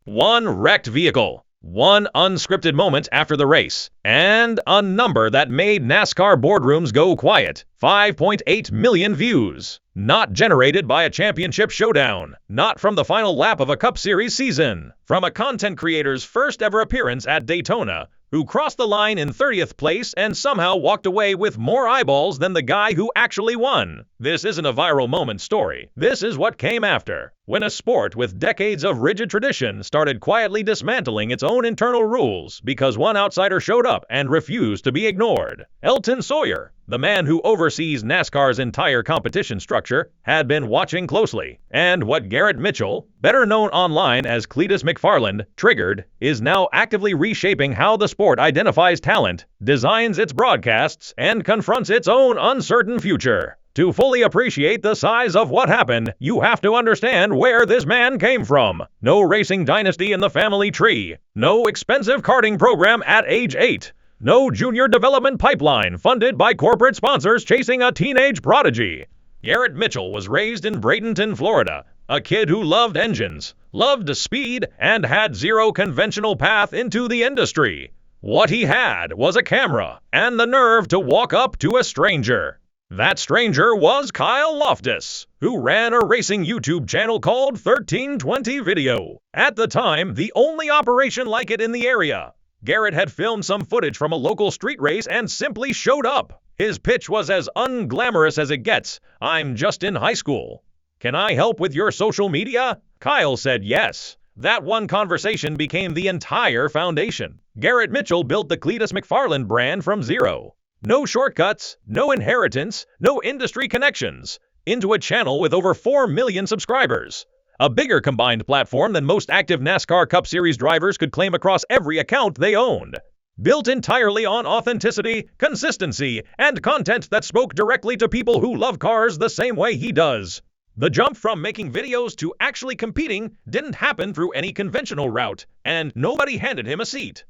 one wrecked vehicle, one unscripted moment after the race, and a number that made NASCAR boardrooms go quiet. 5.8 million views. Not generated by a championship showdown. Not from the final lap of a Cup Series season. From a content creator's first ever appearance at Daytona, who crossed the line in 30th place and somehow walked away with more eyeballs than the guy who actually won. This isn't a viral moment story. This is what came after. When a sport with decades of rigid tradition started quietly dismantling its own internal rules because one outsider showed up and refused to be ignored. Elton Sawyer, the man who oversees NASCAR's entire competition structure, had been watching closely. And what Garrett Mitchell, better known online as Cletus McFarland, triggered, is now actively reshaping how the sport identifies talent, designs its broadcasts, and confronts its own uncertain future. To fully appreciate the size of what happened, you have to understand where this man came from. No racing dynasty in the family tree. No expensive karting program at age 8. No junior development pipeline funded by corporate sponsors chasing a teenage prodigy. Garrett Mitchell was raised in Bradenton, Florida, a kid who loved engines, loved speed, and had zero conventional path into the industry. What he had was a camera and the nerve to walk up to a stranger. That stranger was Kyle Loftus, who ran a racing YouTube channel called 1320 Video. At the time, the only operation like it in the area. Garrett had filmed some footage from a local street race and simply showed up. His pitch was as unglamorous as it gets. "I'm just in high school. Can I help with your social media?" Kyle said yes. That one conversation became the entire foundation. Garrett Mitchell built the Cletus McFarland brand from zero. No shortcuts, no inheritance, no industry connections. Into a channel with over 4 million subscribers. A bigger combined platform than most active NASCAR Cup Series drivers could claim across every account they owned. Built entirely on authenticity, consistency, and content that spoke directly to people who love cars the same way he does. The jump from making videos to actually competing didn't happen through any conventional route, and nobody handed him a seat.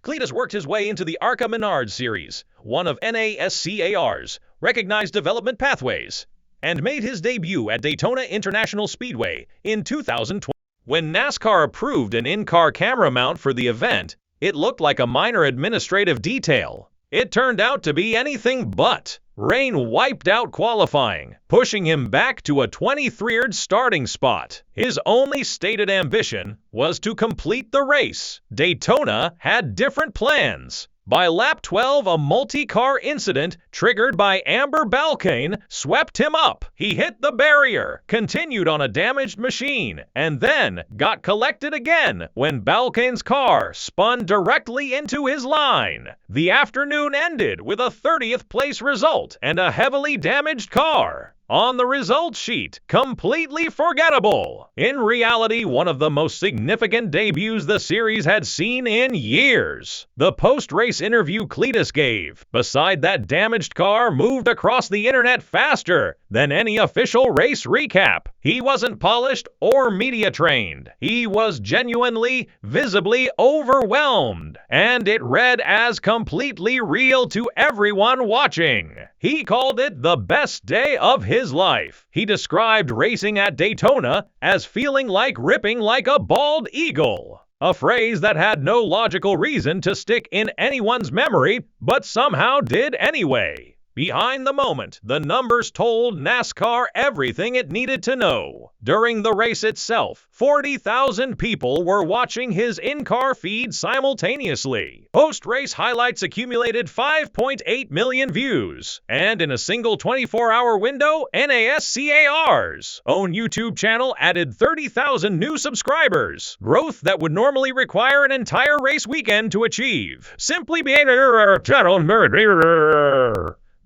Cletus worked his way into the ARCA Menard Series, one of NASCAR's recognized development pathways, and made his debut at Daytona International Speedway in 2020. When NASCAR approved an in-car camera mount for the event, it looked like a minor administrative detail. It turned out to be anything but. Rain wiped out qualifying, pushing him back to a 23rd starting spot. His only stated ambition was to complete the race. Daytona had different plans. By lap 12, a multi-car incident triggered by Amber Balcaen swept him up. He hit the barrier, continued on a damaged machine, and then got collected again when Balcaen's car spun directly into his line. The afternoon ended with a 30th place result and a heavily damaged car. On the results sheet, completely forgettable. In reality, one of the most significant debuts the series had seen in years. The post-race interview Cletus gave, beside that damaged car, moved across the internet faster than any official race recap. He wasn't polished or media trained. He was genuinely, visibly overwhelmed, and it read as completely real to everyone watching. He called it the best day of his life. He described racing at Daytona as feeling like ripping like a bald eagle. A phrase that had no logical reason to stick in anyone's memory, but somehow did anyway. Behind the moment, the numbers told NASCAR everything it needed to know. During the race itself, 40,000 people were watching his in-car feed simultaneously. Post-race highlights accumulated 5.8 million views. And in a single 24-hour window, NASCAR's own YouTube channel added 30,000 new subscribers. Growth that would normally require an entire race weekend to achieve. Simply being a channel.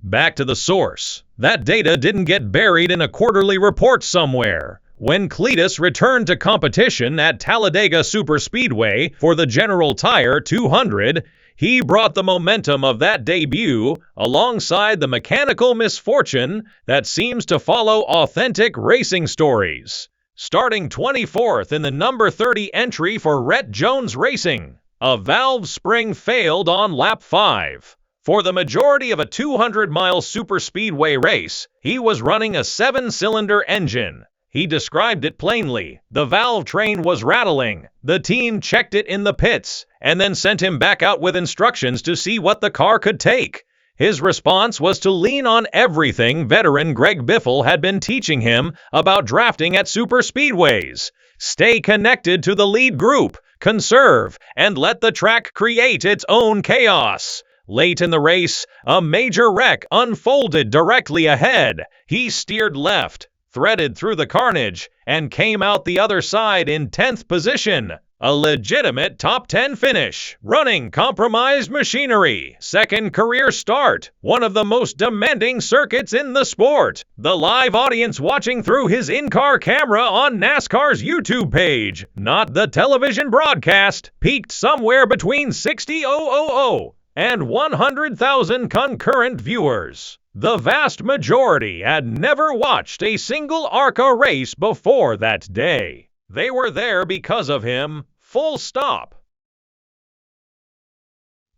Back to the source. That data didn't get buried in a quarterly report somewhere. When Cletus returned to competition at Talladega Superspeedway for the General Tire 200, he brought the momentum of that debut alongside the mechanical misfortune that seems to follow authentic racing stories. Starting 24th in the number 30 entry for Rhett Jones Racing, a valve spring failed on lap 5. For the majority of a 200-mile superspeedway race, he was running a 7-cylinder engine. He described it plainly. The valve train was rattling. The team checked it in the pits, and then sent him back out with instructions to see what the car could take. His response was to lean on everything veteran Greg Biffle had been teaching him about drafting at superspeedways. Stay connected to the lead group, conserve, and let the track create its own chaos. Late in the race, a major wreck unfolded directly ahead. He steered left, threaded through the carnage, and came out the other side in 10th position. A legitimate top 10 finish, running compromised machinery, second career start, one of the most demanding circuits in the sport. The live audience watching through his in-car camera on NASCAR's YouTube page, not the television broadcast, peaked somewhere between 60,000 and 100,000 concurrent viewers. The vast majority had never watched a single ARCA race before that day. They were there because of him. Full stop.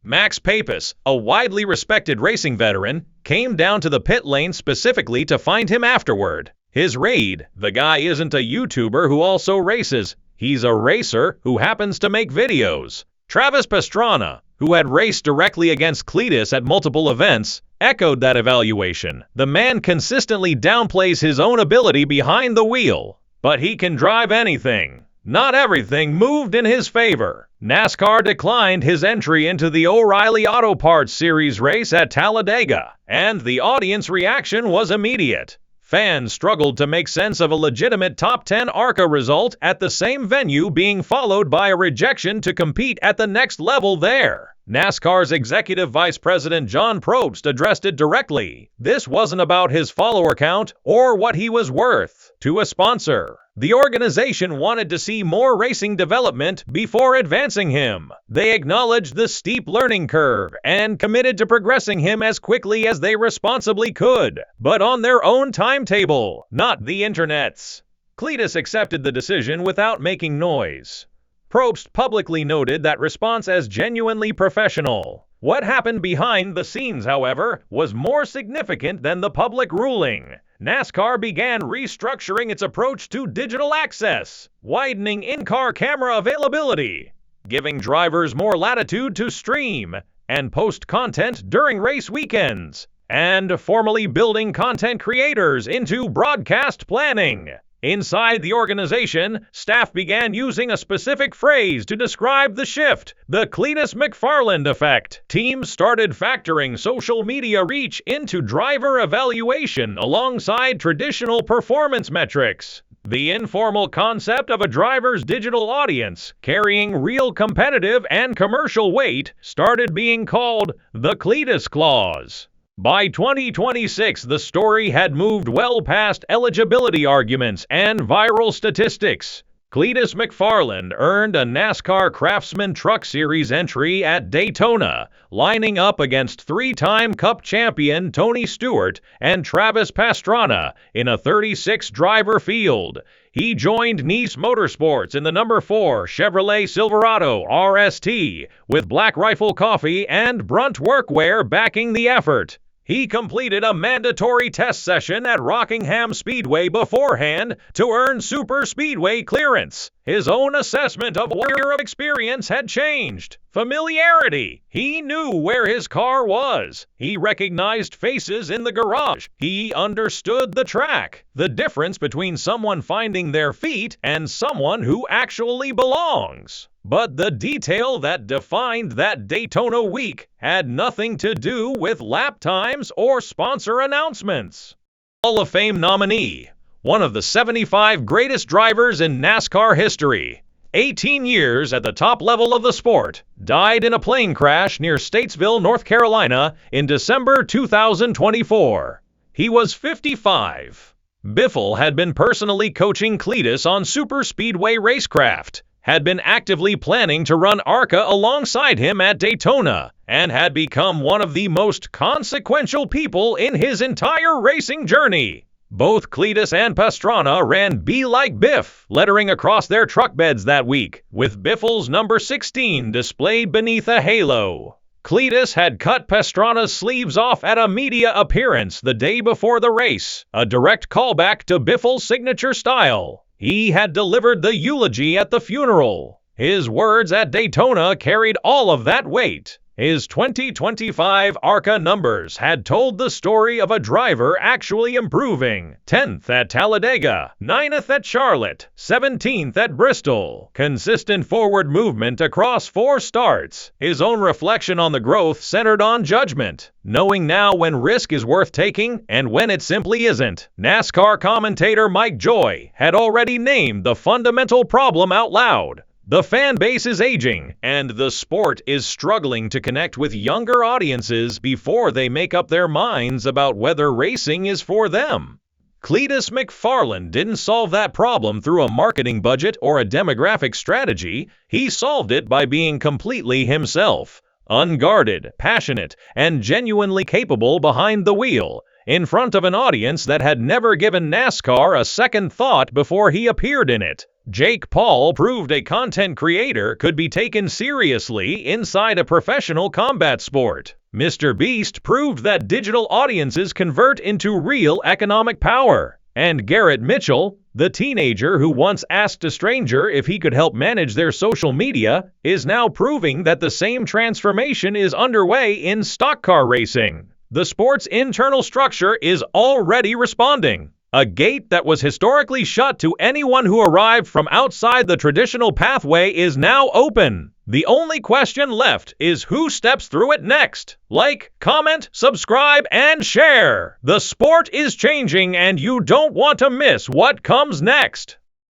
Max Papis, a widely respected racing veteran, came down to the pit lane specifically to find him afterward. His raid, the guy isn't a YouTuber who also races, he's a racer who happens to make videos. Travis Pastrana, who had raced directly against Cleetus at multiple events, echoed that evaluation. The man consistently downplays his own ability behind the wheel, but he can drive anything. Not everything moved in his favor. NASCAR declined his entry into the O'Reilly Auto Parts Series race at Talladega, and the audience reaction was immediate. Fans struggled to make sense of a legitimate top 10 ARCA result at the same venue being followed by a rejection to compete at the next level there. NASCAR's Executive Vice President John Probst addressed it directly. This wasn't about his follower count or what he was worth to a sponsor. The organization wanted to see more racing development before advancing him. They acknowledged the steep learning curve and committed to progressing him as quickly as they responsibly could, but on their own timetable, not the internet's. Cleetus accepted the decision without making noise. Probst publicly noted that response as genuinely professional. What happened behind the scenes, however, was more significant than the public ruling. NASCAR began restructuring its approach to digital access, widening in-car camera availability, giving drivers more latitude to stream and post content during race weekends, and formally building content creators into broadcast planning. Inside the organization, staff began using a specific phrase to describe the shift, the Cletus McFarland effect. Teams started factoring social media reach into driver evaluation alongside traditional performance metrics. The informal concept of a driver's digital audience carrying real competitive and commercial weight started being called the Cletus Clause. By 2026, the story had moved well past eligibility arguments and viral statistics. Cletus McFarland earned a NASCAR Craftsman Truck Series entry at Daytona, lining up against three-time Cup champion Tony Stewart and Travis Pastrana in a 36-driver field. He joined Nice Motorsports in the number 4 Chevrolet Silverado RST, with Black Rifle Coffee and Brunt Workwear backing the effort. He completed a mandatory test session at Rockingham Speedway beforehand to earn super speedway clearance. His own assessment of 1 year of experience had changed. Familiarity. He knew where his car was. He recognized faces in the garage. He understood the track. The difference between someone finding their feet and someone who actually belongs. But the detail that defined that Daytona week had nothing to do with lap times or sponsor announcements. Hall of Fame nominee, one of the 75 greatest drivers in NASCAR history, 18 years at the top level of the sport, died in a plane crash near Statesville, North Carolina in December 2024. He was 55. Biffle had been personally coaching Cletus on superspeedway racecraft, had been actively planning to run ARCA alongside him at Daytona, and had become one of the most consequential people in his entire racing journey. Both Cletus and Pastrana ran Be Like Biff lettering across their truck beds that week, with Biffle's number 16 displayed beneath a halo. Cletus had cut Pastrana's sleeves off at a media appearance the day before the race, a direct callback to Biffle's signature style. He had delivered the eulogy at the funeral. His words at Daytona carried all of that weight. His 2025 ARCA numbers had told the story of a driver actually improving. 10th at Talladega, 9th at Charlotte, 17th at Bristol. Consistent forward movement across 4 starts. His own reflection on the growth centered on judgment, knowing now when risk is worth taking and when it simply isn't. NASCAR commentator Mike Joy had already named the fundamental problem out loud. The fan base is aging, and the sport is struggling to connect with younger audiences before they make up their minds about whether racing is for them. Cletus McFarland didn't solve that problem through a marketing budget or a demographic strategy. He solved it by being completely himself, unguarded, passionate, and genuinely capable behind the wheel, in front of an audience that had never given NASCAR a second thought before he appeared in it. Jake Paul proved a content creator could be taken seriously inside a professional combat sport. Mr. Beast proved that digital audiences convert into real economic power. And Garrett Mitchell, the teenager who once asked a stranger if he could help manage their social media, is now proving that the same transformation is underway in stock car racing. The sport's internal structure is already responding. A gate that was historically shut to anyone who arrived from outside the traditional pathway is now open. The only question left is who steps through it next. Like, comment, subscribe, and share. The sport is changing and you don't want to miss what comes next.